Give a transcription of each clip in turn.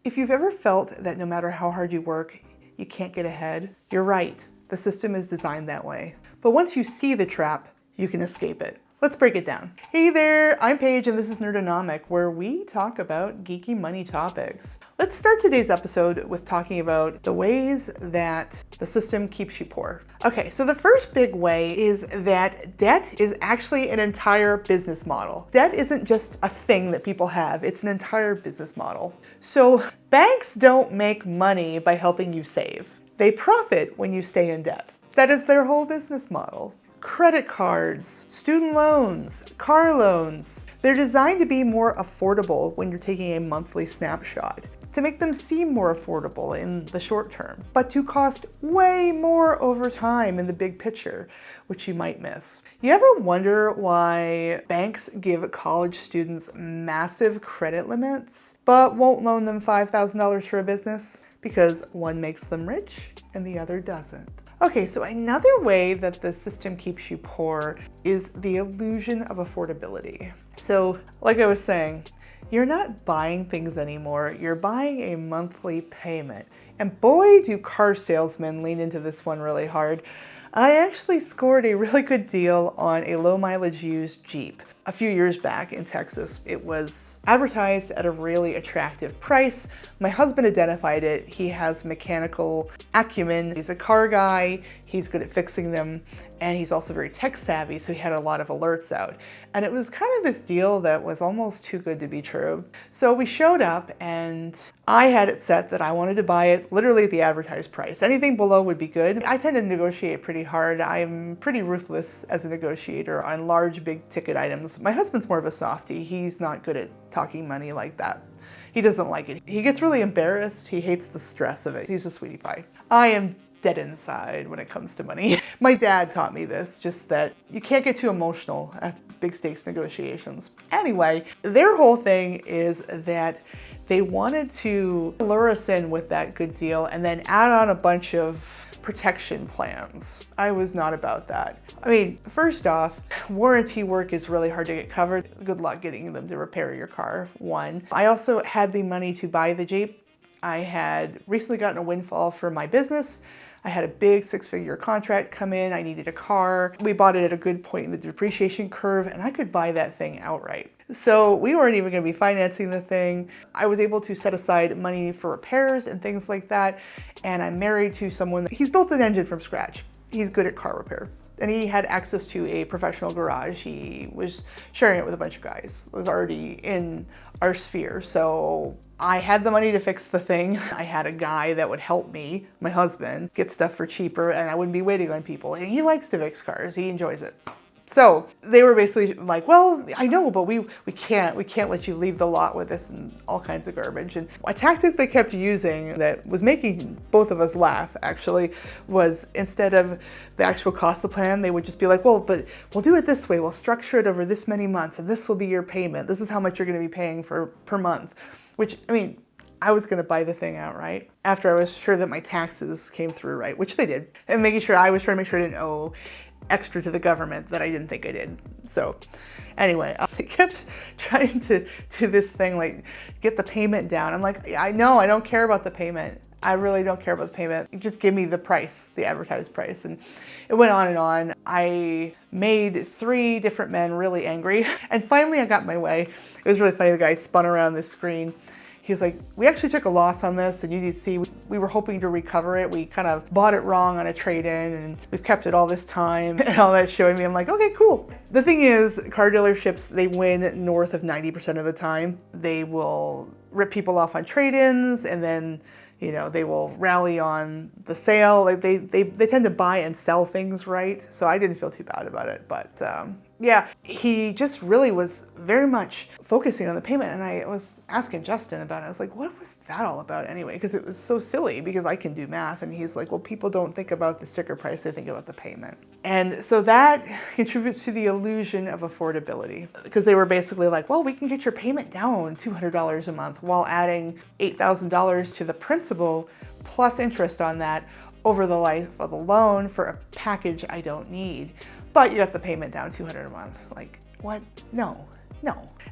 If you've ever felt that no matter how hard you work, you can't get ahead, you're right. The system is designed that way. But once you see the trap, you can escape it. Let's break it down. Hey there, I'm Paige and this is Nerdonomic, where we talk about geeky money topics. Let's start today's episode with talking about the ways that the system keeps you poor. Okay, so the first big way is that debt is actually an entire business model. Debt isn't just a thing that people have, it's an entire business model. So banks don't make money by helping you save. They profit when you stay in debt. That is their whole business model. Credit cards, student loans, car loans, they're designed to be more affordable when you're taking a monthly snapshot, to make them seem more affordable in the short term, but to cost way more over time in the big picture, which you might miss. You ever wonder why banks give college students massive credit limits, but won't loan them $5,000 for a business? Because one makes them rich and the other doesn't. Okay, so another way that the system keeps you poor is the illusion of affordability. So, like I was saying, you're not buying things anymore, you're buying a monthly payment. And boy, do car salesmen lean into this one really hard. I actually scored a really good deal on a low mileage used Jeep. A few years back in Texas, it was advertised at a really attractive price. My husband identified it. He has mechanical acumen. He's a car guy. He's good at fixing them. And he's also very tech savvy, so he had a lot of alerts out. And it was kind of this deal that was almost too good to be true. So we showed up and I had it set that I wanted to buy it literally at the advertised price. Anything below would be good. I tend to negotiate pretty hard. I'm pretty ruthless as a negotiator on large, big ticket items. My husband's more of a softie. He's not good at talking money like that. He doesn't like it. He gets really embarrassed. He hates the stress of it. He's a sweetie pie. I am dead inside when it comes to money. My dad taught me this, just that you can't get too emotional at big stakes negotiations. Anyway, their whole thing is that they wanted to lure us in with that good deal and then add on a bunch of protection plans. I was not about that. I mean, first off, warranty work is really hard to get covered. Good luck getting them to repair your car, one. I also had the money to buy the Jeep. I had recently gotten a windfall for my business. I had a big 6-figure contract come in. I needed a car. We bought it at a good point in the depreciation curve and I could buy that thing outright. So we weren't even going to be financing the thing. I was able to set aside money for repairs and things like that. And I'm married to someone he's built an engine from scratch. He's good at car repair. And he had access to a professional garage. He was sharing it with a bunch of guys. It was already in our sphere. So I had the money to fix the thing. I had a guy that would help me, my husband, get stuff for cheaper and I wouldn't be waiting on people. And he likes to fix cars. He enjoys it. So they were basically like, well, I know, but we can't let you leave the lot with this and all kinds of garbage. And a tactic they kept using that was making both of us laugh, actually, was instead of the actual cost of the plan, they would just be like, well, but we'll do it this way. We'll structure it over this many months and this will be your payment. This is how much you're going to be paying per month, which, I mean, I was going to buy the thing outright after I was sure that my taxes came through right, which they did. And I was trying to make sure I didn't owe extra to the government that I didn't think I did. So anyway, I kept trying to do this thing, like get the payment down. I'm like, I don't care about the payment. I really don't care about the payment. Just give me the price, the advertised price. And it went on and on. I made 3 different men really angry. And finally I got my way. It was really funny. The guy spun around the screen. He's like, we actually took a loss on this and you need to see, we were hoping to recover it. We kind of bought it wrong on a trade-in and we've kept it all this time and all that showing me. I'm like, okay, cool. The thing is, car dealerships, they win north of 90% of the time. They will rip people off on trade-ins and then, you know, they will rally on the sale. Like they tend to buy and sell things right. So I didn't feel too bad about it, but yeah, he just really was very much focusing on the payment. And I was asking Justin about it. I was like, what was that all about anyway? Because it was so silly because I can do math. And he's like, well, people don't think about the sticker price, they think about the payment. And so that contributes to the illusion of affordability because they were basically like, well, we can get your payment down $200 a month while adding $8,000 to the principal plus interest on that over the life of the loan for a package I don't need. But you got the payment down $200 a month. Like, what? No.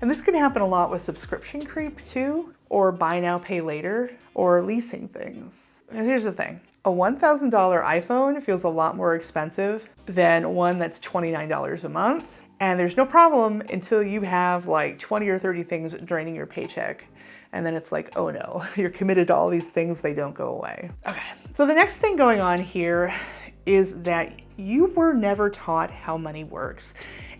And this can happen a lot with subscription creep too. or buy now, pay later, or leasing things. Because here's the thing. A $1,000 iPhone feels a lot more expensive than one that's $29 a month. And there's no problem until you have like 20 or 30 things draining your paycheck. And then it's like, oh no, you're committed to all these things, they don't go away. Okay, so the next thing going on here is that you were never taught how money works.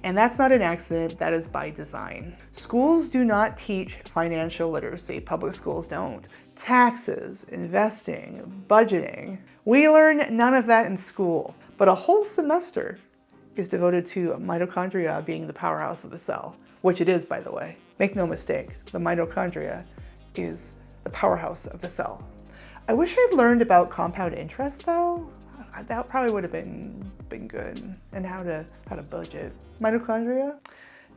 And that's not an accident, that is by design. Schools do not teach financial literacy, public schools don't. Taxes, investing, budgeting. We learn none of that in school, but a whole semester is devoted to mitochondria being the powerhouse of the cell, which it is, by the way. Make no mistake, the mitochondria is the powerhouse of the cell. I wish I'd learned about compound interest though. That probably would have been good, and how to budget. Mitochondria?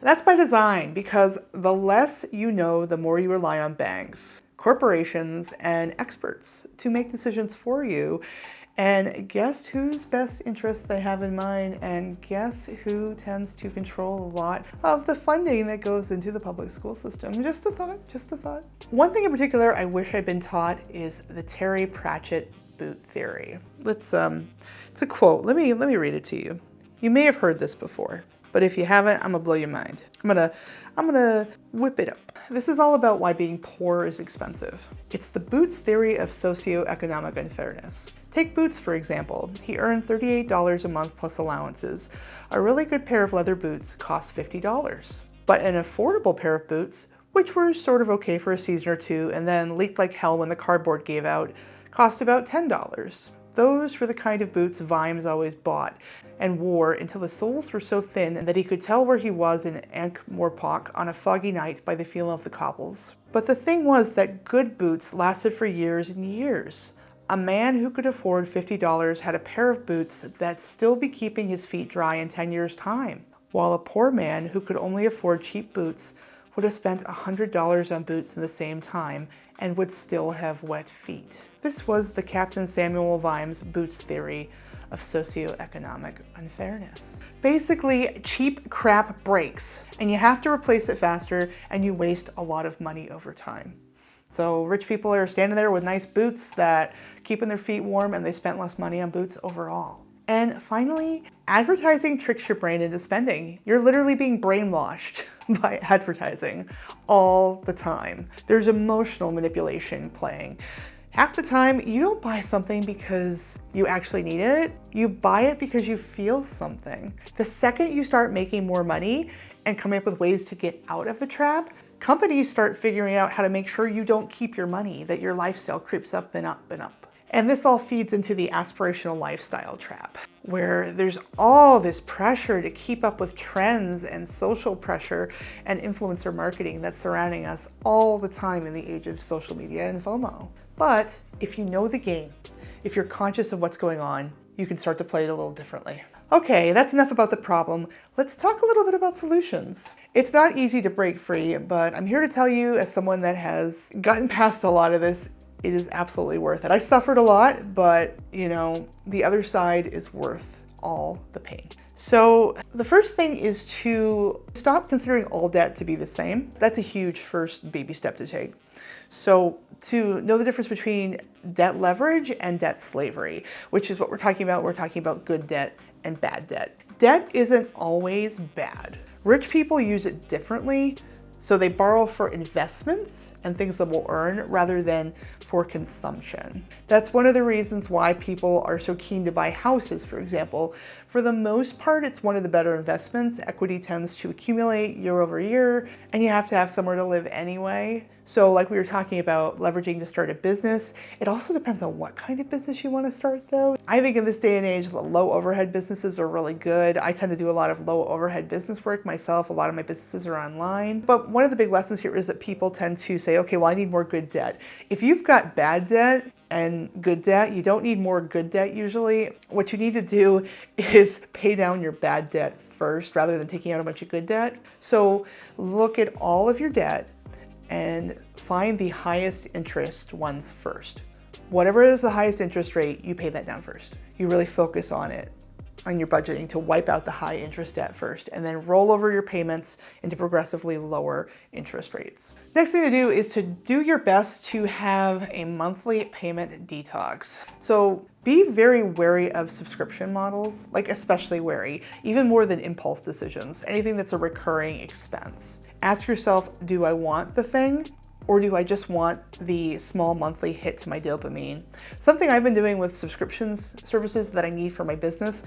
That's by design, because the less you know, the more you rely on banks, corporations, and experts to make decisions for you. And guess whose best interests they have in mind, and guess who tends to control a lot of the funding that goes into the public school system. Just a thought, just a thought. One thing in particular I wish I'd been taught is the Terry Pratchett boot theory. It's a quote. Let me read it to you. You may have heard this before, but if you haven't, I'm gonna blow your mind. I'm gonna whip it up. This is all about why being poor is expensive. It's the Boots theory of socioeconomic unfairness. Take Boots, for example. He earned $38 a month plus allowances. A really good pair of leather boots cost $50. But an affordable pair of boots, which were sort of okay for a season or two and then leaked like hell when the cardboard gave out, cost about $10. Those were the kind of boots Vimes always bought and wore until the soles were so thin that he could tell where he was in Ankh-Morpork on a foggy night by the feel of the cobbles. But the thing was that good boots lasted for years and years. A man who could afford $50 had a pair of boots that'd still be keeping his feet dry in 10 years' time, while a poor man who could only afford cheap boots would have spent $100 on boots in the same time and would still have wet feet. This was the Captain Samuel Vimes Boots theory of socioeconomic unfairness. Basically, cheap crap breaks, and you have to replace it faster, and you waste a lot of money over time. So rich people are standing there with nice boots that keeping their feet warm, and they spent less money on boots overall. And finally, advertising tricks your brain into spending. You're literally being brainwashed by advertising all the time. There's emotional manipulation playing. Half the time, you don't buy something because you actually need it. You buy it because you feel something. The second you start making more money and coming up with ways to get out of the trap, companies start figuring out how to make sure you don't keep your money, that your lifestyle creeps up and up and up. And this all feeds into the aspirational lifestyle trap, where there's all this pressure to keep up with trends and social pressure and influencer marketing that's surrounding us all the time in the age of social media and FOMO. But if you know the game, if you're conscious of what's going on, you can start to play it a little differently. Okay, that's enough about the problem. Let's talk a little bit about solutions. It's not easy to break free, but I'm here to tell you, as someone that has gotten past a lot of this, it is absolutely worth it. I suffered a lot, but the other side is worth all the pain. So the first thing is to stop considering all debt to be the same. That's a huge first baby step to take. So to know the difference between debt leverage and debt slavery, which is what we're talking about. We're talking about good debt and bad debt. Debt isn't always bad. Rich people use it differently. So they borrow for investments and things that will earn rather than for consumption. That's one of the reasons why people are so keen to buy houses, for example. For the most part, it's one of the better investments. Equity tends to accumulate year over year, and you have to have somewhere to live anyway. So like we were talking about leveraging to start a business, it also depends on what kind of business you want to start though. I think in this day and age, the low overhead businesses are really good. I tend to do a lot of low overhead business work myself. A lot of my businesses are online. But one of the big lessons here is that people tend to say, okay, well, I need more good debt. If you've got bad debt and good debt, you don't need more good debt usually. What you need to do is pay down your bad debt first rather than taking out a bunch of good debt. So look at all of your debt and find the highest interest ones first. Whatever is the highest interest rate, you pay that down first. You really focus on it on your budgeting to wipe out the high interest debt first, and then roll over your payments into progressively lower interest rates. Next thing to do is to do your best to have a monthly payment detox. So be very wary of subscription models, like especially wary, even more than impulse decisions, anything that's a recurring expense. Ask yourself, do I want the thing? Or do I just want the small monthly hit to my dopamine? Something I've been doing with subscriptions services that I need for my business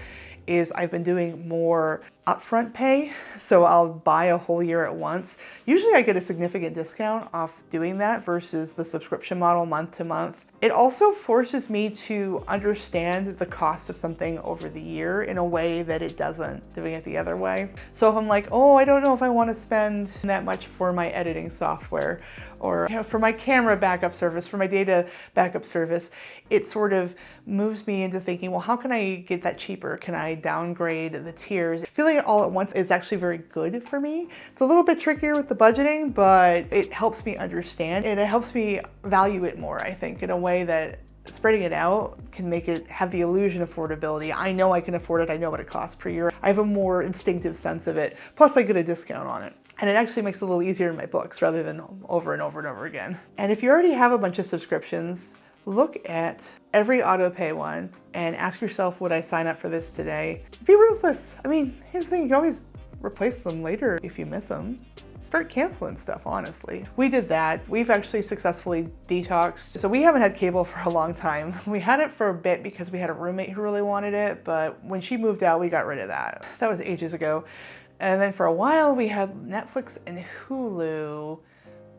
is I've been doing more upfront pay. So I'll buy a whole year at once. Usually I get a significant discount off doing that versus the subscription model month to month. It also forces me to understand the cost of something over the year in a way that it doesn't doing it the other way. So if I'm like, oh, I don't know if I want to spend that much for my editing software, or for my camera backup service, for my data backup service, it sort of moves me into thinking, well, how can I get that cheaper? Can I downgrade the tiers? Feeling it all at once is actually very good for me. It's a little bit trickier with the budgeting, but it helps me understand and it helps me value it more, I think, in a way that spreading it out can make it have the illusion of affordability. I know I can afford it. I know what it costs per year. I have a more instinctive sense of it. Plus I get a discount on it. And it actually makes it a little easier in my books rather than over and over and over again. And if you already have a bunch of subscriptions, look at every auto pay one and ask yourself, would I sign up for this today? Be ruthless. I mean, here's the thing, you can always replace them later if you miss them. Start canceling stuff, honestly. We did that. We've actually successfully detoxed. So we haven't had cable for a long time. We had it for a bit because we had a roommate who really wanted it, but when she moved out, we got rid of that. That was ages ago. And then for a while we had Netflix and Hulu,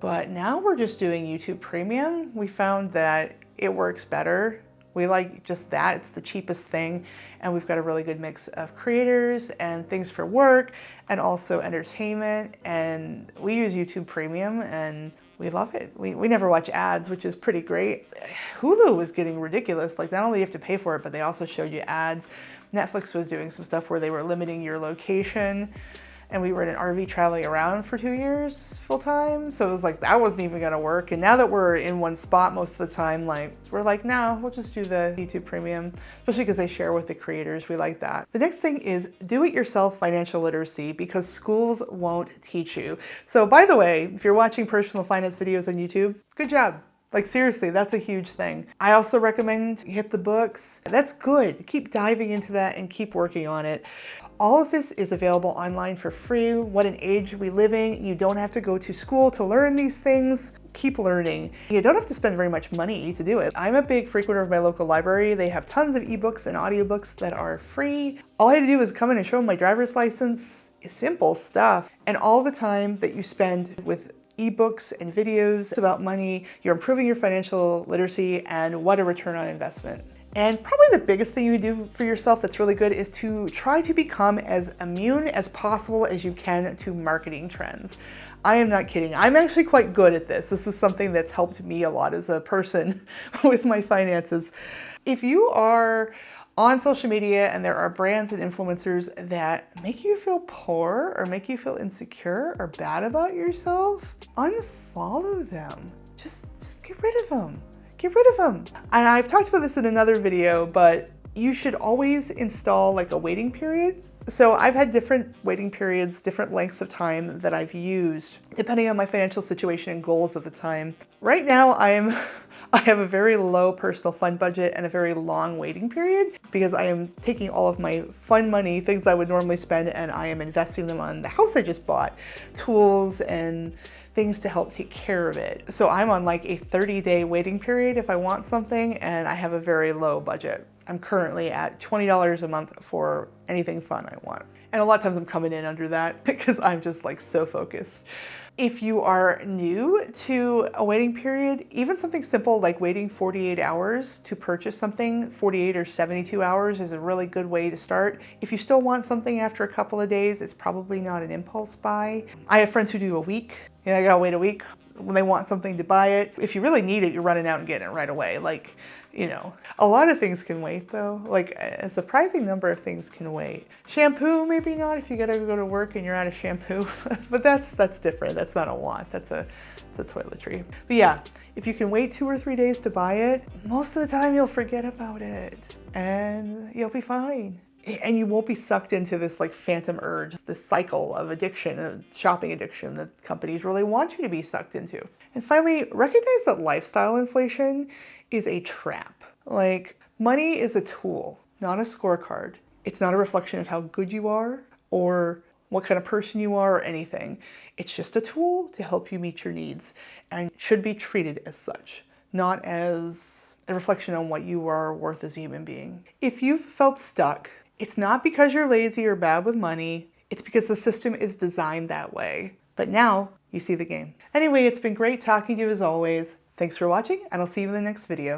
but now we're just doing YouTube Premium. We found that it works better. We like just that, it's the cheapest thing. And we've got a really good mix of creators and things for work and also entertainment. And we use YouTube Premium and we love it. We never watch ads, which is pretty great. Hulu was getting ridiculous. Like not only do you have to pay for it, but they also showed you ads. Netflix was doing some stuff where they were limiting your location. And we were in an RV traveling around for 2 years full time. So it was like, that wasn't even gonna work. And now that we're in one spot most of the time, like we're like, no, we'll just do the YouTube Premium, especially because they share with the creators. We like that. The next thing is do-it-yourself financial literacy because schools won't teach you. So by the way, if you're watching personal finance videos on YouTube, good job. Like seriously, that's a huge thing. I also recommend hit the books. That's good. Keep diving into that and keep working on it. All of this is available online for free. What an age we live in. You don't have to go to school to learn these things. Keep learning. You don't have to spend very much money to do it. I'm a big frequenter of my local library. They have tons of ebooks and audiobooks that are free. All I had to do was come in and show them my driver's license. Simple stuff. And all the time that you spend with ebooks and videos about money, you're improving your financial literacy and what a return on investment. And probably the biggest thing you do for yourself that's really good is to try to become as immune as possible as you can to marketing trends. I am not kidding. I'm actually quite good at this. This is something that's helped me a lot as a person with my finances. If you are on social media and there are brands and influencers that make you feel poor or make you feel insecure or bad about yourself, unfollow them. Just get rid of them. Get rid of them. And I've talked about this in another video, but you should always install like a waiting period. So I've had different waiting periods, different lengths of time that I've used, depending on my financial situation and goals at the time. Right now, I have a very low personal fund budget and a very long waiting period because I am taking all of my fund money, things I would normally spend, and I am investing them on the house I just bought, tools and things to help take care of it. So I'm on like a 30-day waiting period if I want something, and I have a very low budget. I'm currently at $20 a month for anything fun I want. And a lot of times I'm coming in under that because I'm just like so focused. If you are new to a waiting period, even something simple like waiting 48 hours to purchase something, 48 or 72 hours is a really good way to start. If you still want something after a couple of days, it's probably not an impulse buy. I have friends who do a week. I gotta wait a week when they want something to buy it. If you really need it, you're running out and getting it right away. Like, you know, a lot of things can wait though. Like a surprising number of things can wait. Shampoo, maybe not if you gotta go to work and you're out of shampoo, but that's different. That's not a want, it's a toiletry. But yeah, if you can wait 2 or 3 days to buy it, most of the time you'll forget about it and you'll be fine. And you won't be sucked into this like phantom urge, this cycle of addiction, shopping addiction that companies really want you to be sucked into. And finally, recognize that lifestyle inflation is a trap. Like, money is a tool, not a scorecard. It's not a reflection of how good you are or what kind of person you are or anything. It's just a tool to help you meet your needs and should be treated as such, not as a reflection on what you are worth as a human being. If you've felt stuck, it's not because you're lazy or bad with money. It's because the system is designed that way. But now you see the game. Anyway, it's been great talking to you as always. Thanks for watching, and I'll see you in the next video.